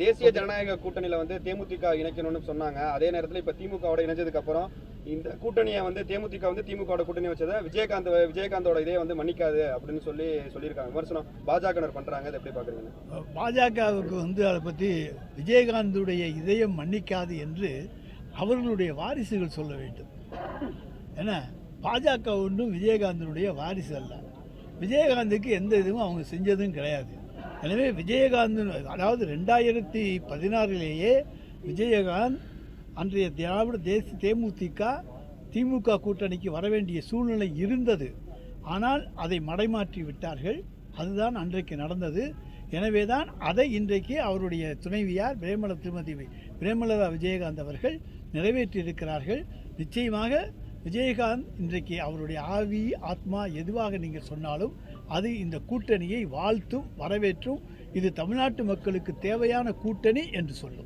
தேசிய ஜனநாயக கூட்டணியில வந்து தேமுதிக இணைக்கணும்னு சொன்னாங்க. அதே நேரத்தில் இப்ப திமுகவோட இணைஞ்சதுக்கு அப்புறம் இந்த கூட்டணியை வந்து தேமுதிக வந்து திமுகவோட கூட்டணி வச்சதை விஜயகாந்தோட இதே வந்து மன்னிக்காது அப்படின்னு சொல்லியிருக்காங்க. விமர்சனம் பாஜகவினர் பண்றாங்க. அதை எப்படி பாக்குறீங்க? பாஜகவுக்கு வந்து அதை பற்றி விஜயகாந்துடைய இதயம் மன்னிக்காது என்று அவர்களுடைய வாரிசுகள் சொல்ல வேண்டும். ஏன்னா பாஜக ஒன்றும் விஜயகாந்தனுடைய வாரிசு அல்ல. விஜயகாந்துக்கு எந்த இதுவும் அவங்க செஞ்சதும் கிடையாது. எனவே விஜயகாந்த், அதாவது 2016 விஜயகாந்த் அன்றைய திராவிட திமுக கூட்டணிக்கு வர வேண்டிய சூழ்நிலை இருந்தது. ஆனால் அதை மடைமாற்றி விட்டார்கள். அதுதான் அன்றைக்கு நடந்தது. எனவே தான் அதை இன்றைக்கு அவருடைய துணைவியார் திருமதி பிரேமலதா விஜயகாந்த் அவர்கள் நிறைவேற்றியிருக்கிறார்கள். நிச்சயமாக விஜயகாந்த் இன்றைக்கு அவருடைய ஆவி ஆத்மா எதுவாக நீங்கள் சொன்னாலும் அது இந்த கூட்டணியை வாழ்த்தும், வரவேற்றும். இது தமிழ்நாட்டு மக்களுக்கு தேவையான கூட்டணி என்று சொல்லும்.